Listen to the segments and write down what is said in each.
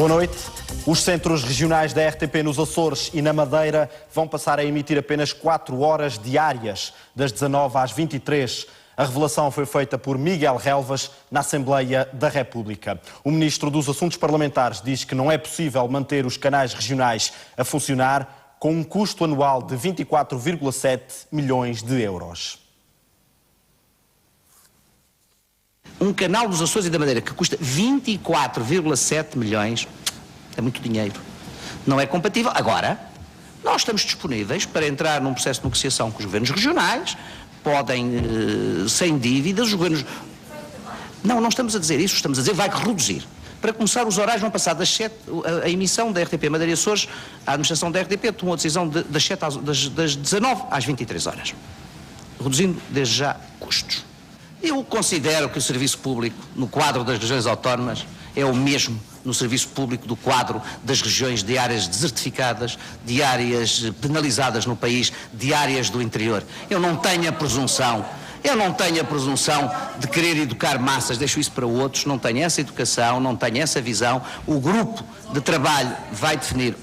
Boa noite. Os centros regionais da RTP nos Açores e na Madeira vão passar a emitir apenas 4 horas diárias, das 19 às 23. A revelação foi feita por Miguel Relvas na Assembleia da República. O Ministro dos Assuntos Parlamentares diz que não é possível manter os canais regionais a funcionar com um custo anual de 24,7 milhões de euros. Um canal dos Açores e da Madeira que custa 24,7 milhões é muito dinheiro. Não é compatível. Agora, nós estamos disponíveis para entrar num processo de negociação com os governos regionais, podem, sem dívidas, os governos... Não estamos a dizer isso, estamos a dizer vai reduzir. Para começar, os horários vão passar das 7, a emissão da RTP Madeira e Açores, a administração da RTP tomou a decisão das 19 às 23 horas, reduzindo desde já custos. Eu considero que o serviço público, no quadro das regiões autónomas, é o mesmo no serviço público do quadro das regiões de áreas desertificadas, de áreas penalizadas no país, de áreas do interior. Eu não tenho a presunção de querer educar massas, deixo isso para outros, não tenho essa educação, não tenho essa visão. O grupo de trabalho vai definir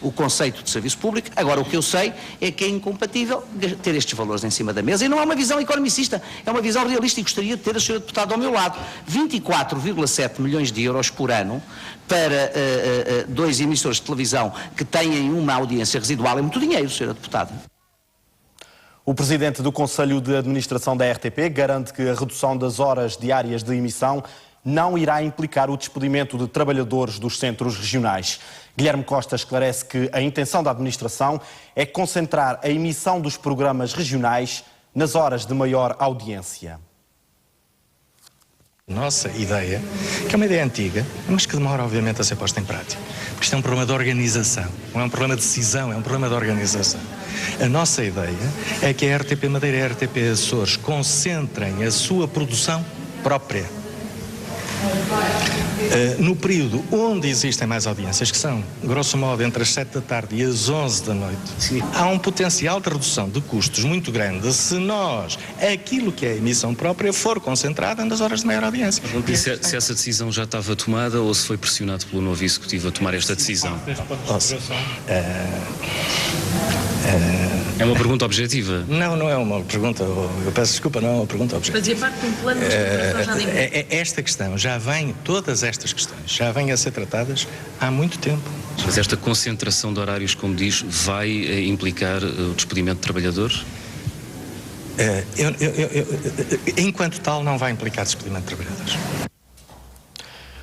o conceito de serviço público. Agora, o que eu sei é que é incompatível ter estes valores em cima da mesa. E não é uma visão economicista, é uma visão realista, e gostaria de ter a senhora deputada ao meu lado. 24,7 milhões de euros por ano para 2 emissores de televisão que têm uma audiência residual é muito dinheiro, senhora deputada. O presidente do Conselho de Administração da RTP garante que a redução das horas diárias de emissão não irá implicar o despedimento de trabalhadores dos centros regionais. Guilherme Costa esclarece que a intenção da administração é concentrar a emissão dos programas regionais nas horas de maior audiência. Nossa ideia, que é uma ideia antiga, mas que demora obviamente a ser posta em prática, porque isto é um problema de organização, não é um problema de decisão, é um problema de organização. A nossa ideia é que a RTP Madeira e a RTP Açores concentrem a sua produção própria no período onde existem mais audiências, que são, grosso modo, entre as 7 da tarde e as 11 da noite. Sim. Há um potencial de redução de custos muito grande se aquilo que é a emissão própria for concentrada nas horas de maior audiência. Se essa decisão já estava tomada ou se foi pressionado pelo novo executivo a tomar esta decisão? É uma pergunta objetiva? Não é uma pergunta, eu peço desculpa, não é uma pergunta objetiva. Fazia parte de um plano de recuperação já de Esta questão todas estas questões já vêm a ser tratadas há muito tempo. Mas esta concentração de horários, como diz, vai implicar o despedimento de trabalhadores? Enquanto tal, não vai implicar despedimento de trabalhadores.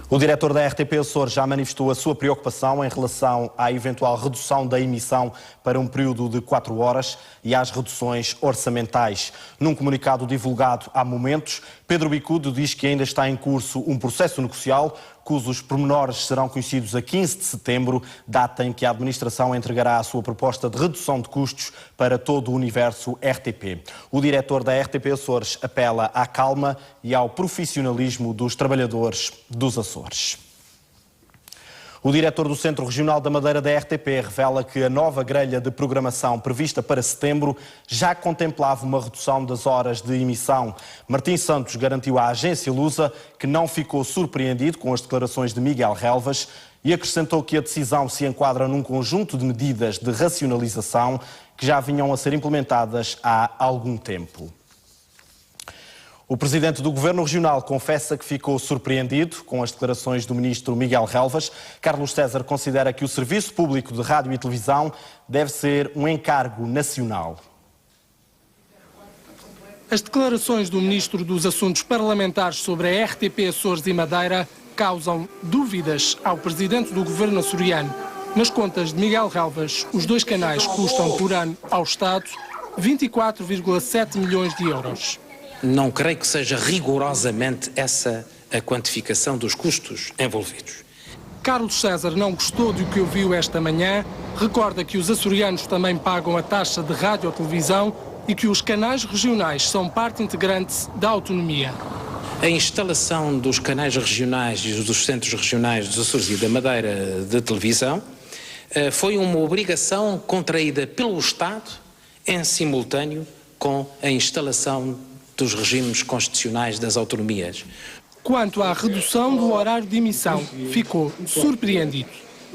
O diretor da RTP Açores já manifestou a sua preocupação em relação à eventual redução da emissão para um período de 4 horas e às reduções orçamentais. Num comunicado divulgado há momentos, Pedro Bicudo diz que ainda está em curso um processo negocial cujos pormenores serão conhecidos a 15 de setembro, data em que a administração entregará a sua proposta de redução de custos para todo o universo RTP. O diretor da RTP Açores apela à calma e ao profissionalismo dos trabalhadores dos Açores. O diretor do Centro Regional da Madeira da RTP revela que a nova grelha de programação prevista para setembro já contemplava uma redução das horas de emissão. Martim Santos garantiu à agência Lusa que não ficou surpreendido com as declarações de Miguel Relvas e acrescentou que a decisão se enquadra num conjunto de medidas de racionalização que já vinham a ser implementadas há algum tempo. O presidente do Governo Regional confessa que ficou surpreendido com as declarações do ministro Miguel Relvas. Carlos César considera que o serviço público de rádio e televisão deve ser um encargo nacional. As declarações do ministro dos Assuntos Parlamentares sobre a RTP Açores e Madeira causam dúvidas ao presidente do Governo açoriano. Nas contas de Miguel Relvas, os 2 canais custam por ano ao Estado 24,7 milhões de euros. Não creio que seja rigorosamente essa a quantificação dos custos envolvidos. Carlos César não gostou do que ouviu esta manhã, recorda que os açorianos também pagam a taxa de rádio ou televisão e que os canais regionais são parte integrante da autonomia. A instalação dos canais regionais e dos centros regionais dos Açores e da Madeira de televisão foi uma obrigação contraída pelo Estado em simultâneo com a instalação dos regimes constitucionais das autonomias. Quanto à redução do horário de emissão, ficou surpreendido.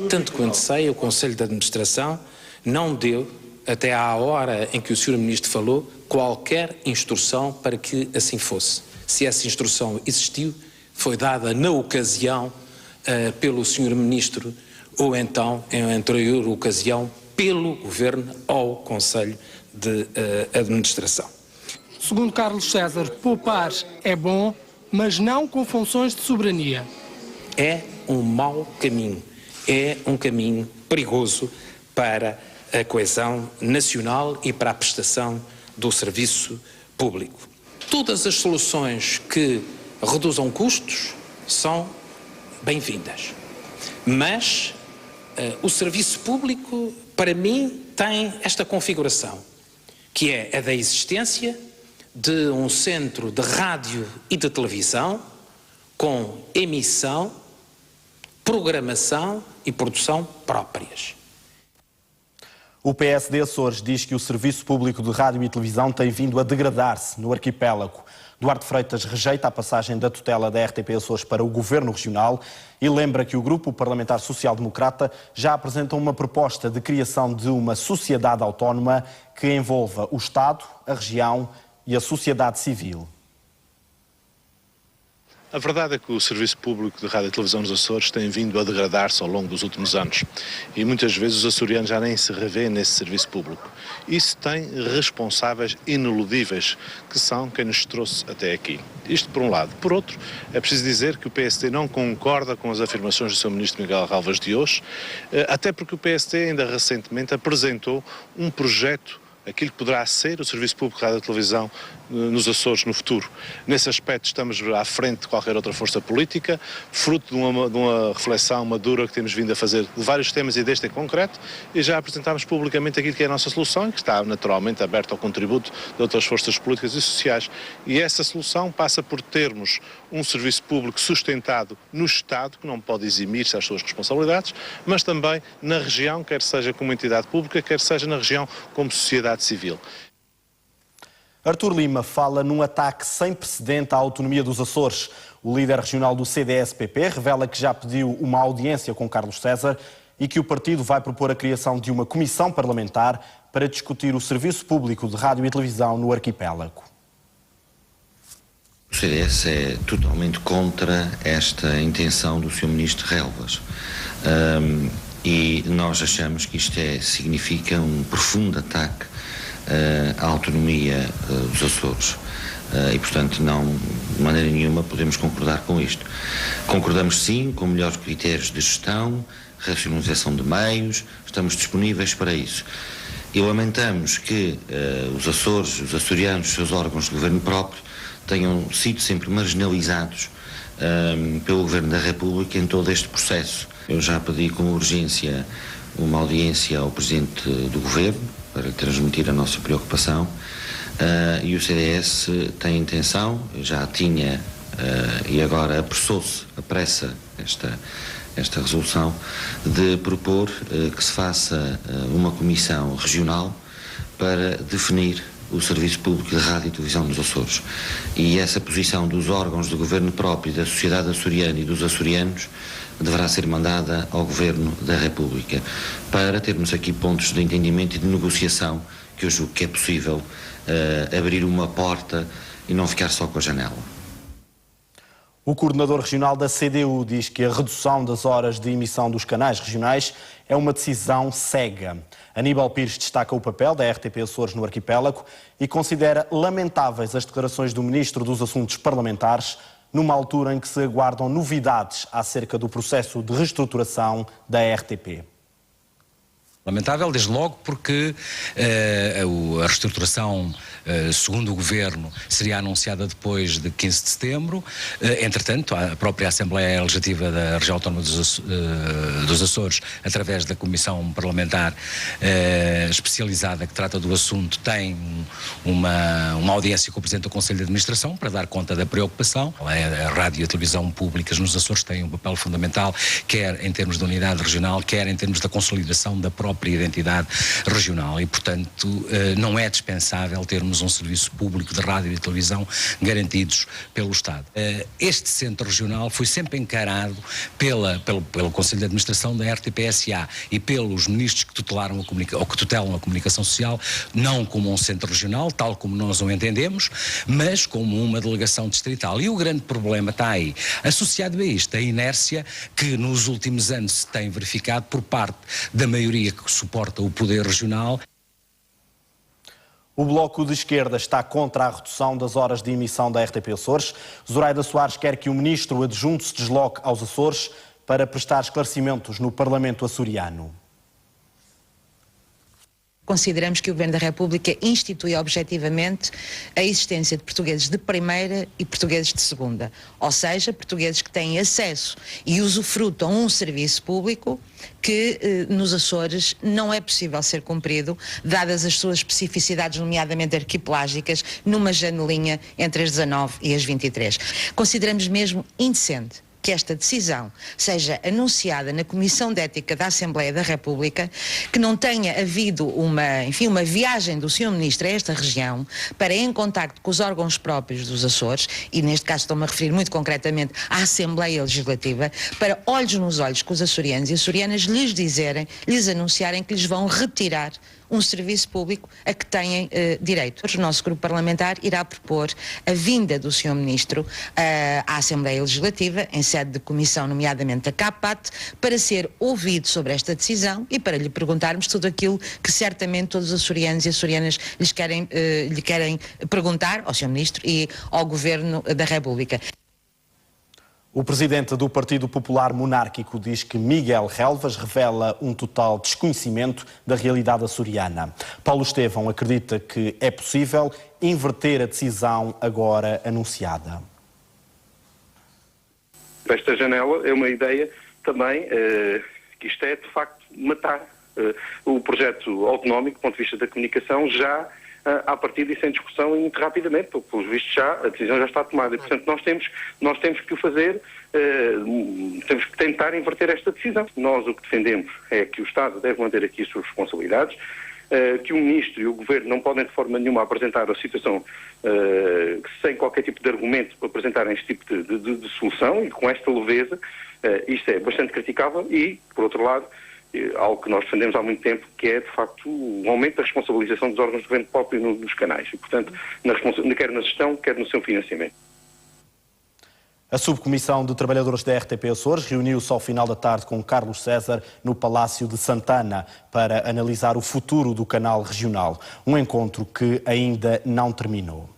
Tanto quanto sei, o Conselho de Administração não deu, até à hora em que o Sr. Ministro falou, qualquer instrução para que assim fosse. Se essa instrução existiu, foi dada na ocasião pelo Sr. Ministro ou então, em anterior ocasião, pelo Governo ao Conselho de Administração. Segundo Carlos César, poupar é bom, mas não com funções de soberania. É um mau caminho, é um caminho perigoso para a coesão nacional e para a prestação do serviço público. Todas as soluções que reduzam custos são bem-vindas, mas o serviço público, para mim, tem esta configuração, que é a da existência de um centro de rádio e de televisão com emissão, programação e produção próprias. O PSD Açores diz que o serviço público de rádio e televisão tem vindo a degradar-se no arquipélago. Duarte Freitas rejeita a passagem da tutela da RTP Açores para o Governo Regional e lembra que o Grupo Parlamentar Social-Democrata já apresenta uma proposta de criação de uma sociedade autónoma que envolva o Estado, a região e a sociedade civil. A verdade é que o serviço público de rádio e televisão nos Açores tem vindo a degradar-se ao longo dos últimos anos e muitas vezes os açorianos já nem se revêem nesse serviço público. Isso tem responsáveis ineludíveis, que são quem nos trouxe até aqui. Isto por um lado. Por outro, é preciso dizer que o PSD não concorda com as afirmações do Sr. Ministro Miguel Relvas de hoje, até porque o PSD ainda recentemente apresentou um projeto, aquilo que poderá ser o Serviço Público de Rádio e Televisão nos Açores no futuro. Nesse aspecto estamos à frente de qualquer outra força política, fruto de uma reflexão madura que temos vindo a fazer de vários temas e deste em concreto, e já apresentámos publicamente aquilo que é a nossa solução, que está naturalmente aberta ao contributo de outras forças políticas e sociais. E essa solução passa por termos um serviço público sustentado no Estado, que não pode eximir-se às suas responsabilidades, mas também na região, quer seja como entidade pública, quer seja na região como sociedade civil. Artur Lima fala num ataque sem precedente à autonomia dos Açores. O líder regional do CDS-PP revela que já pediu uma audiência com Carlos César e que o partido vai propor a criação de uma comissão parlamentar para discutir o serviço público de rádio e televisão no arquipélago. O CDS é totalmente contra esta intenção do Sr. Ministro Relvas. E nós achamos que isto significa um profundo ataque à autonomia dos Açores. E, portanto, não, de maneira nenhuma podemos concordar com isto. Concordamos, sim, com melhores critérios de gestão, racionalização de meios, estamos disponíveis para isso. E lamentamos que os Açores, os açorianos, os seus órgãos de governo próprio, tenham sido sempre marginalizados pelo Governo da República em todo este processo. Eu já pedi com urgência uma audiência ao Presidente do Governo para lhe transmitir a nossa preocupação e o CDS tem a intenção, já tinha e agora apressa esta resolução, de propor que se faça uma comissão regional para definir o Serviço Público de Rádio e Televisão dos Açores. E essa posição dos órgãos de governo próprio, da sociedade açoriana e dos açorianos deverá ser mandada ao Governo da República para termos aqui pontos de entendimento e de negociação que eu julgo que é possível abrir uma porta e não ficar só com a janela. O coordenador regional da CDU diz que a redução das horas de emissão dos canais regionais é uma decisão cega. Aníbal Pires destaca o papel da RTP Açores no arquipélago e considera lamentáveis as declarações do Ministro dos Assuntos Parlamentares numa altura em que se aguardam novidades acerca do processo de reestruturação da RTP. Lamentável, desde logo, porque a reestruturação, segundo o Governo, seria anunciada depois de 15 de setembro. Entretanto, a própria Assembleia Legislativa da Região Autónoma dos Açores, através da Comissão Parlamentar especializada que trata do assunto, tem uma audiência com o Presidente do Conselho de Administração para dar conta da preocupação. A rádio e a televisão públicas nos Açores têm um papel fundamental, quer em termos de unidade regional, quer em termos da consolidação da própria própria identidade regional e, portanto, não é dispensável termos um serviço público de rádio e televisão garantidos pelo Estado. Este centro regional foi sempre encarado pelo Conselho de Administração da RTP-SA e pelos ministros que tutelam a comunicação social, não como um centro regional, tal como nós o entendemos, mas como uma delegação distrital. E o grande problema está aí, associado a isto, a inércia que nos últimos anos se tem verificado por parte da maioria que suporta o poder regional. O Bloco de Esquerda está contra a redução das horas de emissão da RTP Açores. Zoraida Soares quer que o ministro adjunto se desloque aos Açores para prestar esclarecimentos no Parlamento açoriano. Consideramos que o Governo da República institui objetivamente a existência de portugueses de primeira e portugueses de segunda, ou seja, portugueses que têm acesso e usufrutam um serviço público que nos Açores não é possível ser cumprido, dadas as suas especificidades, nomeadamente arquipelágicas, numa janelinha entre as 19 e as 23. Consideramos mesmo indecente que esta decisão seja anunciada na Comissão de Ética da Assembleia da República, que não tenha havido uma viagem do Sr. Ministro a esta região para, em contacto com os órgãos próprios dos Açores, e neste caso estou-me a referir muito concretamente à Assembleia Legislativa, para olhos nos olhos com os açorianos e açorianas lhes anunciarem que lhes vão retirar um serviço público a que têm direito. O nosso grupo parlamentar irá propor a vinda do Sr. Ministro à Assembleia Legislativa, em sede de comissão, nomeadamente da CAPAT, para ser ouvido sobre esta decisão e para lhe perguntarmos tudo aquilo que certamente todos os açorianos e açorianas lhe querem perguntar ao Sr. Ministro e ao Governo da República. O presidente do Partido Popular Monárquico diz que Miguel Relvas revela um total desconhecimento da realidade açoriana. Paulo Estevão acredita que é possível inverter a decisão agora anunciada. Esta janela é uma ideia também que isto é, de facto, matar o projeto autonómico do ponto de vista da comunicação já à partida e sem discussão e muito rapidamente, porque, pelos vistos, a decisão já está tomada. E, portanto, nós temos que o fazer, temos que tentar inverter esta decisão. Nós o que defendemos é que o Estado deve manter aqui as suas responsabilidades, que o Ministro e o Governo não podem de forma nenhuma apresentar a situação sem qualquer tipo de argumento para apresentarem este tipo de solução, e com esta leveza, isto é bastante criticável e, por outro lado, algo que nós defendemos há muito tempo, que é, de facto, o aumento da responsabilização dos órgãos de governo próprio nos canais. E, portanto, quer na gestão, quer no seu financiamento. A Subcomissão de Trabalhadores da RTP Açores reuniu-se ao final da tarde com Carlos César no Palácio de Santana para analisar o futuro do canal regional. Um encontro que ainda não terminou.